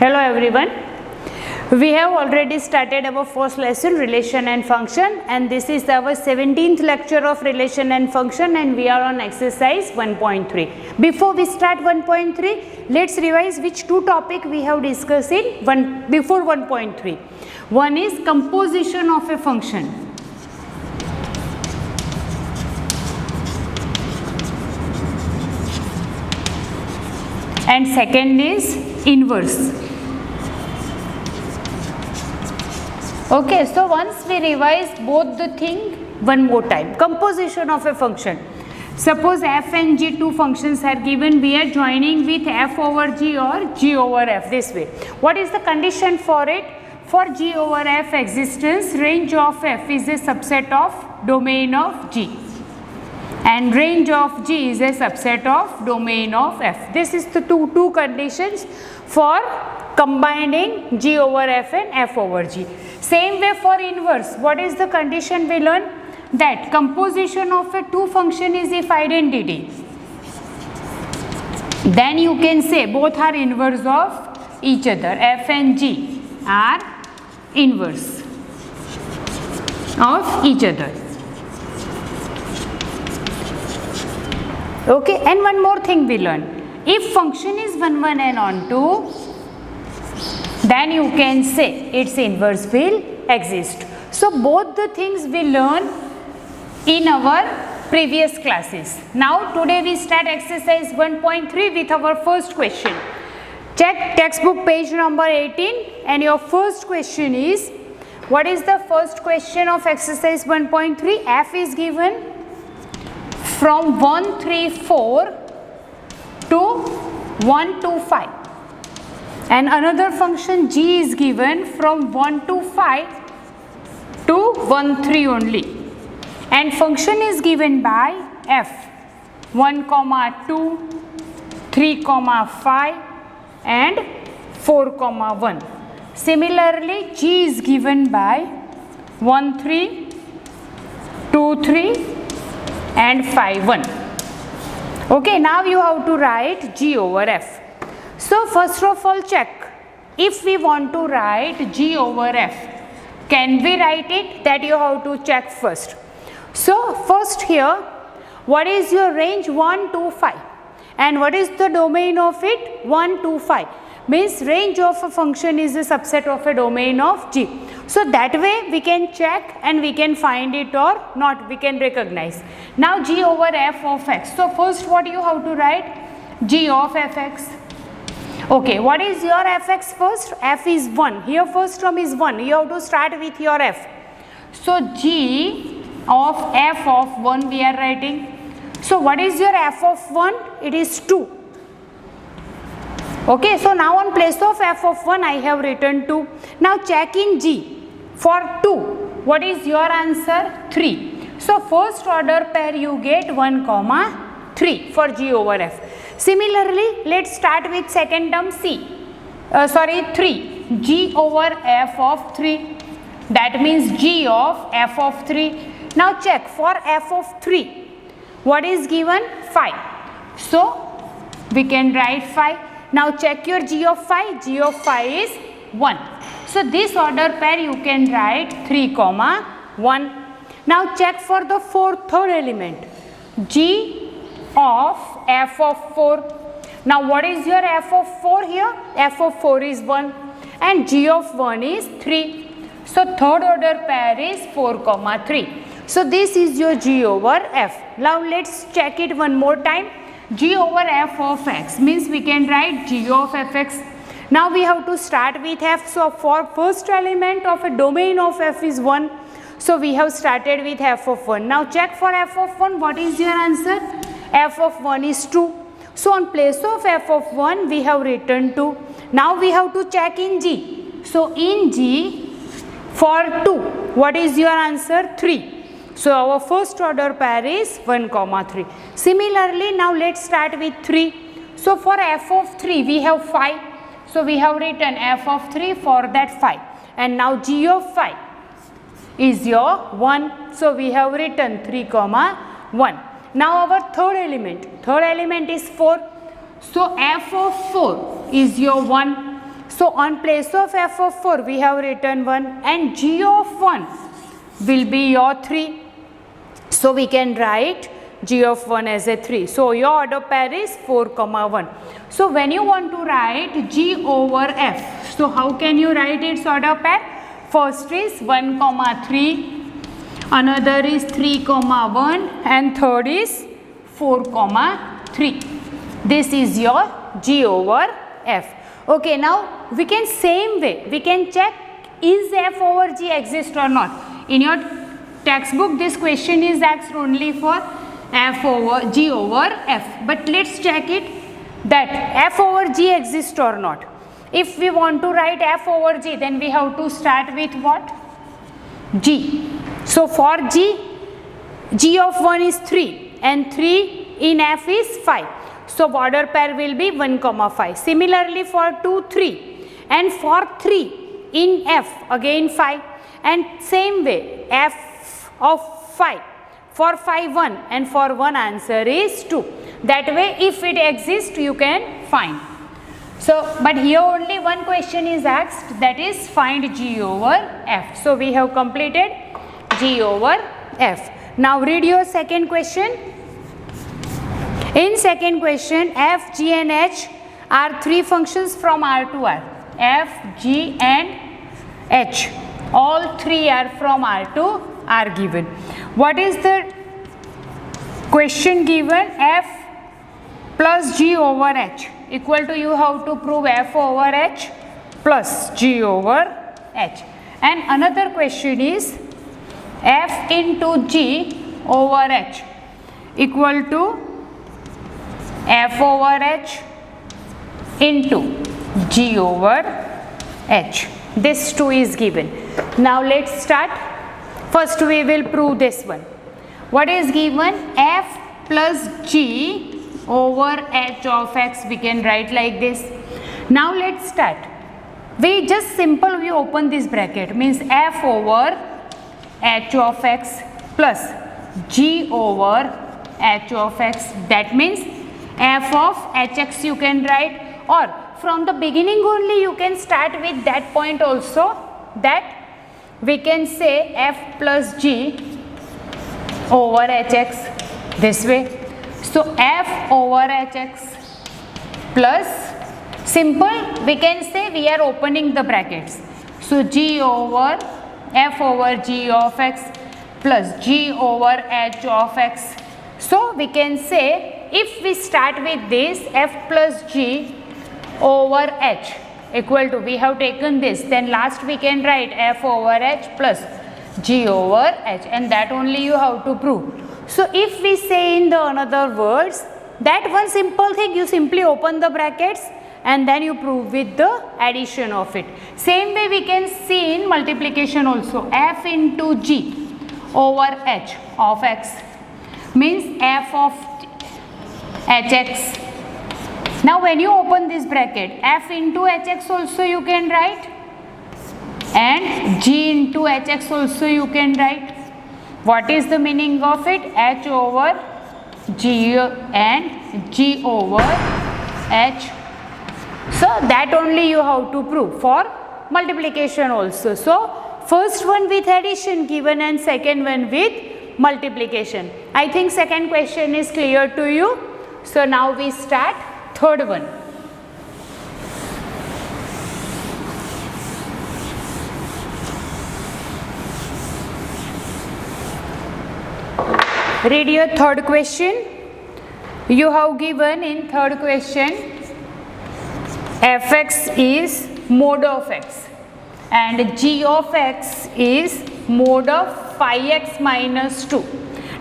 Hello everyone. We have already started our first lesson, relation and function, and this is our 17th lecture of relation and function, and we are on exercise 1.3. Before we start 1.3, let's revise which two topics we have discussed in before 1.3. One is composition of a function. And second is inverse. Okay, so once we revise both the thing one more time. Composition of a function. Suppose f and g two functions are given, we are joining with f over g or g over f this way. What is the condition for it? For g over f existence, range of f is a subset of domain of g. And range of g is a subset of domain of f. This is the two conditions for combining g over f and f over g. Same way for inverse. What is the condition we learn? That composition of a two function is if identity. Then you can say both are inverse of each other. F and g are inverse of each other. Okay, and one more thing we learn. If function is 1, 1 and on 2, then you can say its inverse will exist. So both the things we learn in our previous classes. Now today we start exercise 1.3 with our first question. Check textbook page number 18 and your first question is, what is the first question of exercise 1.3? F is given from 1, 3, 4 to 1, 2, 5. And another function g is given from 1 to 5 to 1, 3 only. And function is given by f 1, 2, 3, 5 and 4, 1. Similarly, g is given by 1, 3, 2, 3 and 5, 1. Okay, now you have to write g over f. So first of all check, if we want to write g over f, can we write it? That you have to check first. So first here, what is your range? 1, 2, 5. And what is the domain of it? 1, 2, 5. Means range of a function is a subset of a domain of g. So that way we can check and we can find it or not, we can recognize. Now g over f of x. So first what you have to write? G of fx. Okay, what is your fx first? F is 1. Here first term is 1. You have to start with your f. So g of f of 1 we are writing. So what is your f of 1? It is 2. Okay, so now on place of f of 1 I have written 2. Now check in g. For 2, what is your answer? 3. So first order pair you get 1, 3 for g over f. Similarly, let's start with second term 3. G over f of 3. That means g of f of 3. Now check for f of 3. What is given? 5. So we can write 5. Now check your g of 5. G of 5 is 1. So this order pair you can write 3, 1. Now check for the third element. G of f of 4. Now what is your f of 4 here? F of 4 is 1 and g of 1 is 3. So third order pair is 4, 3. So this is your g over f. Now let's check it one more time. G over f of x means we can write g of fx. Now we have to start with f. So for first element of a domain of f is 1. So we have started with f of 1. Now check for f of 1. What is your answer? F of 1 is 2. So on place of f of 1 we have written 2. Now we have to check in g. So in g for 2, what is your answer? 3. So our first order pair is 1, 3. Similarly, now let's start with 3. So for f of 3 we have 5. So we have written f of 3 for that 5. And now g of 5 is your 1. So we have written 3, 1. Now our third element is 4. So f of 4 is your 1. So on place of f of 4 we have written 1 and g of 1 will be your 3. So we can write g of 1 as a 3. So your order pair is 4, 1. So when you want to write g over f, so how can you write its order pair? First is 1, 3, another is 3, 1 and third is 4, 3. This is your g over f. Okay, now we can same way, we can check is f over g exist or not. In your textbook this question is asked only for f over g over f, but let's check it that f over g exists or not. If we want to write f over g, then we have to start with what? G. So for g of 1 is 3 and 3 in f is 5. So order pair will be 1, 5. Similarly for 2, 3 and for 3 in f again 5 and same way f of 5. For 5, 1 and for 1 answer is 2. That way if it exists you can find. So but here only one question is asked, that is find g over f. So we have completed g over f. Now read your second question. In second question, f, g and h are three functions from R to R. F, G and h. All three are from R to R given. What is the question given? F plus g over h equal to, you have to prove f over h plus g over h. And another question is f into g over h equal to f over h into g over h. This 2 is given. Now let's start. First we will prove this one. What is given? F plus g over h of x, we can write like this. Now let's start. We just simple, we open this bracket, means f over h of x plus g over h of x. That means f of hx you can write, or from the beginning only you can start with that point also, that we can say f plus g over hx this way. So f over hx plus, simple we can say we are opening the brackets. So g over f over g of x plus g over h of x. So we can say if we start with this f plus g over h equal to, we have taken this, then last we can write f over h plus g over h, and that only you have to prove. So if we say in the another words, that one simple thing, you simply open the brackets and then you prove with the addition of it. Same way we can see in multiplication also, f into g over h of x means f of hx. Now when you open this bracket, f into hx also you can write and g into hx also you can write. What is the meaning of it? H over g and g over h. So that only you have to prove for multiplication also. So first one with addition given and second one with multiplication. I think second question is clear to you. So now we start third one. Read your third question. You have given in third question fx is mode of x and g of x is mode of phi x minus 2.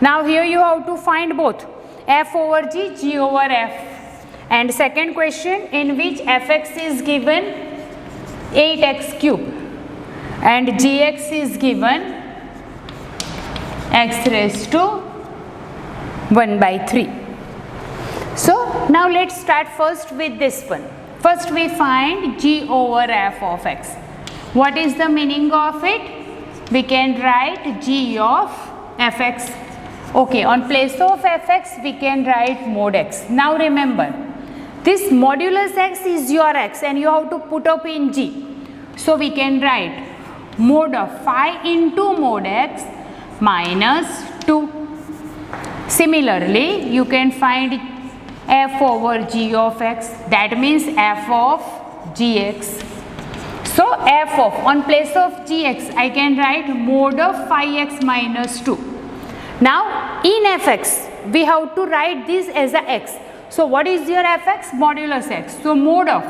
Now here you have to find both f over g, g over f. And second question in which fx is given 8x cube and gx is given x raised to 1 by 3. So now let's start first with this one. First we find g over f of x. What is the meaning of it? We can write g of fx. Okay, on place of fx we can write mod x. Now remember, this modulus x is your x and you have to put up in G. So we can write mod of phi into mod x minus 2. Similarly, you can find f over g of x, that means f of gx. So f of, on place of gx, I can write mod of phi x minus 2. Now in fx, we have to write this as a x. So what is your fx? Modulus x. So mod of,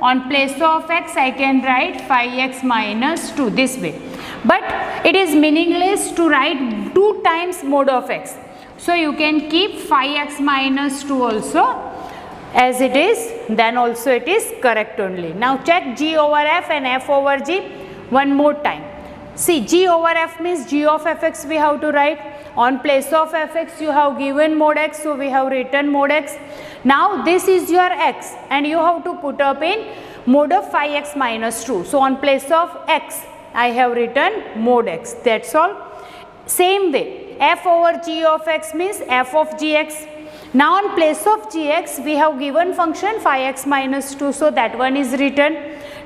on place of x, I can write phi x minus 2 this way. But it is meaningless to write 2 times mod of x. So you can keep phi x minus 2 also as it is, then also it is correct only. Now check g over f and f over g one more time. See, g over f means g of fx we have to write. On place of fx you have given mod x, so we have written mod x. Now this is your x and you have to put up in mod of phi x minus 2. So on place of x I have written mod x, that's all. Same way, f over g of x means f of gx. Now on place of gx we have given function phi x minus 2, so that one is written.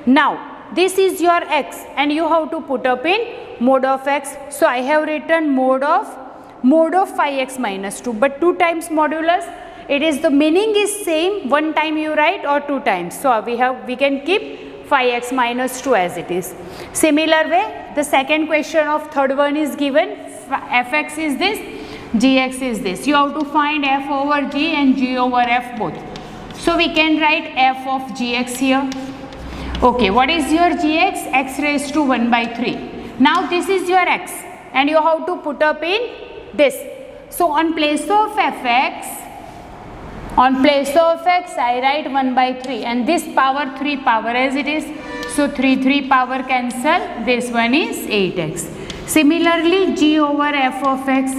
Now this is your x and you have to put up in mod of x. So I have written mod of phi x minus 2, but 2 times modulus, it is the meaning is same, one time you write or 2 times. So we can keep phi x minus 2 as it is. Similar way, the second question of third one is given, fx is this, gx is this. You have to find f over g and g over f both. So we can write f of gx here. Okay, what is your gx? X raised to 1 by 3. Now this is your x and you have to put up in this. So on place of fx, on place of x I write 1 by 3 and this power 3 power as it is. So 3 power cancel, this one is 8x. Similarly, g over f of x,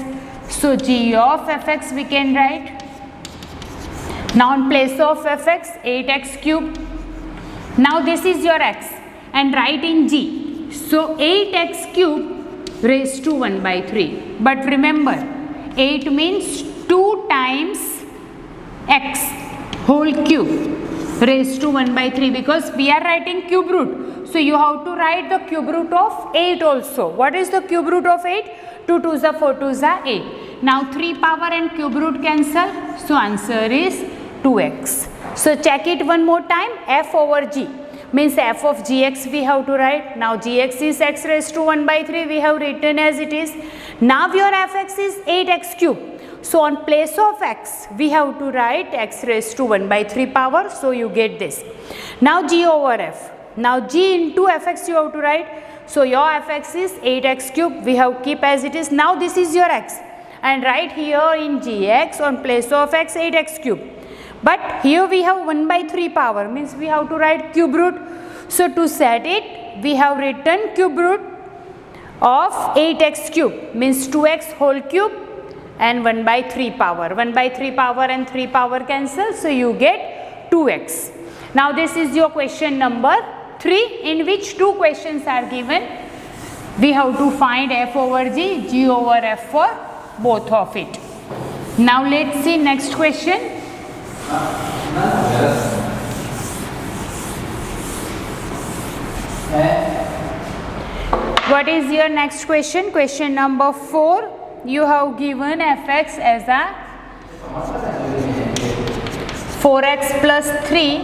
so g of fx we can write. Now on place of fx, 8x cube. Now this is your x and write in g. So 8x cube raised to 1 by 3. But remember, 8 means 2 times x whole cube raised to 1 by 3, because we are writing cube root. So you have to write the cube root of 8 also. What is the cube root of 8? 2 2s are 4 2s are 8. Now 3 power and cube root cancel. So answer is 2x. So check it one more time. F over g means f of gx we have to write. Now gx is x raised to 1 by 3 we have written as it is. Now your fx is 8x cube. So on place of x we have to write x raised to 1 by 3 power. So you get this. Now g over f. Now g into fx you have to write. So your fx is 8x cube. We have keep as it is. Now this is your x and write here in gx on place of x 8x cube. But here we have 1 by 3 power, means we have to write cube root. So to set it, we have written cube root of 8x cube, means 2x whole cube and 1 by 3 power. 1 by 3 power and 3 power cancel, so you get 2x. Now this is your question number 3, in which 2 questions are given. We have to find f over g, g over f for both of it. Now let's see next question. What is your next question? Question number 4. You have given fx as a 4x plus 3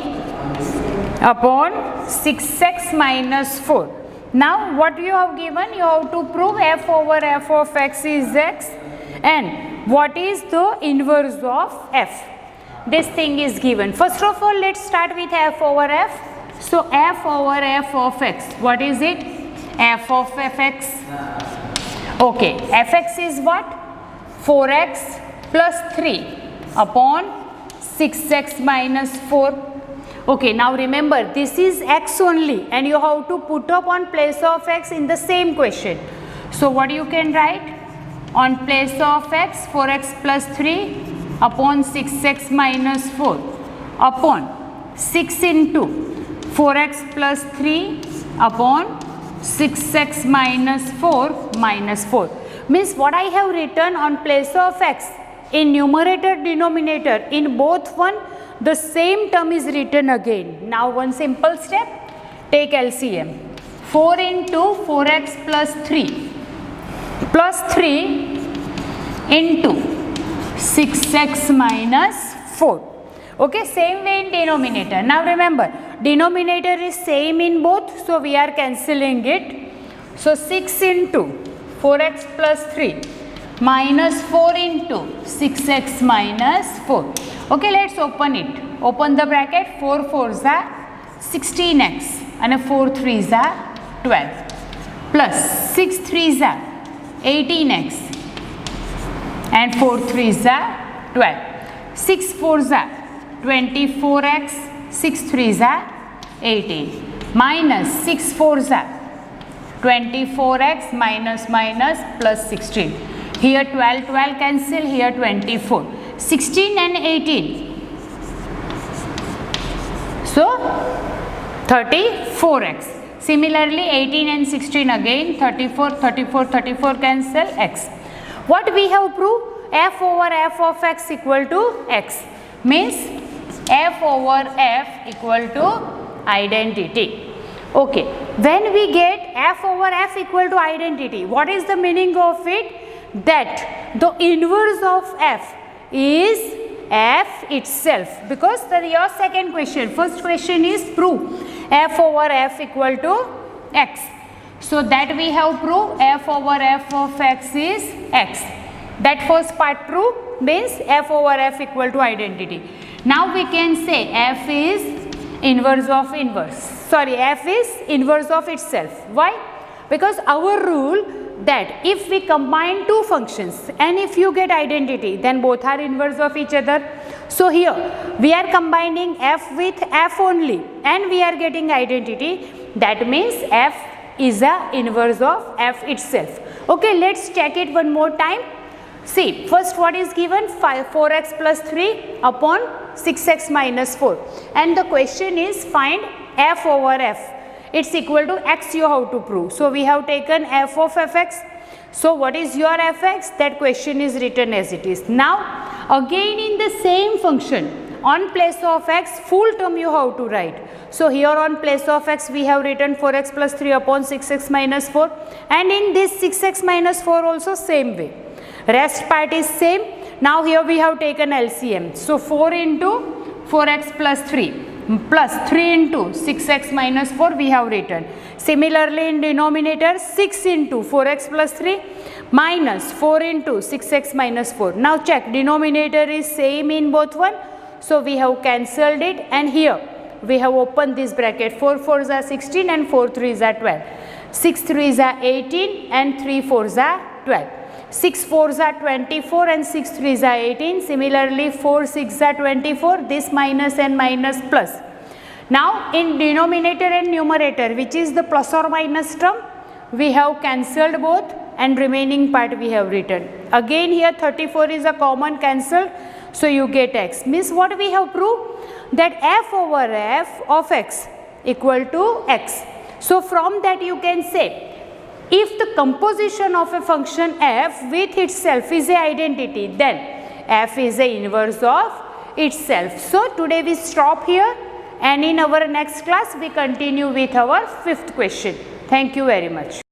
upon 6x minus 4. Now what you have given? You have to prove f over f of x is x and what is the inverse of f. This thing is given. First of all, let's start with f over f. So f over f of x, what is it? F of fx. Okay, fx is what? 4x plus 3 upon 6x minus 4. Okay, now remember this is x only and you have to put up on place of x in the same question. So what you can write? On place of x, 4x plus 3 upon 6x minus 4 upon 6 into 4x plus 3 upon 6x minus 4 means what I have written on place of x in numerator denominator, in both one the same term is written again. Now one simple step, take LCM. 4 into 4x plus 3 into 6x minus 4. Okay, same way in denominator. Now remember, denominator is same in both, so we are cancelling it. So 6 into 4x plus 3 minus 4 into 6x minus 4. Okay, let's open it. Open the bracket. 4 4s are 16x and 4 3s are 12 plus 6 3s are 18x and 4 3s are 12. 6 4s are 24x, 6 3s are 18 minus 6 4s are 24x minus plus 16. Here 12 cancel, here 24. 16 and 18. So 34x. Similarly 18 and 16 again 34 cancel x. What we have proved? F over f of x equal to x. Means f over f equal to identity. Okay, when we get f over f equal to identity, what is the meaning of it? That the inverse of f is f itself, because your second question, first question is prove f over f equal to x. So that we have proved f over f of x is x. That first part prove means f over f equal to identity. Now we can say f is inverse of inverse. Sorry, f is inverse of itself. Why? Because our rule that if we combine two functions and if you get identity, then both are inverse of each other. So here we are combining f with f only and we are getting identity. That means f is a inverse of f itself. Okay, let's check it one more time. See, first what is given? 4x plus 3 upon 6x minus 4. And the question is find f over f. It's equal to x you have to prove. So we have taken f of fx. So what is your fx? That question is written as it is. Now again in the same function, on place of x, full term you have to write. So here on place of x we have written 4x plus 3 upon 6x minus 4. And in this 6x minus 4 also same way. Rest part is same. Now here we have taken LCM. So 4 into 4x plus 3 plus 3 into 6x minus 4 we have written. Similarly in denominator 6 into 4x plus 3 minus 4 into 6x minus 4. Now check, denominator is same in both one. So we have cancelled it and here we have opened this bracket. 4 4s are 16 and 4 3s are 12. 6 3s are 18 and 3 4s are 12. 6 4s are 24 and 6 3s are 18. Similarly 4 6 are 24. This minus and minus plus. Now in denominator and numerator, which is the plus or minus term, we have cancelled both and remaining part we have written. Again here 34 is a common cancelled, so you get x. Means what we have proved? That f over f of x equal to x. So from that you can say, if the composition of a function f with itself is a identity, then f is a inverse of itself. So today we stop here and in our next class we continue with our fifth question. Thank you very much.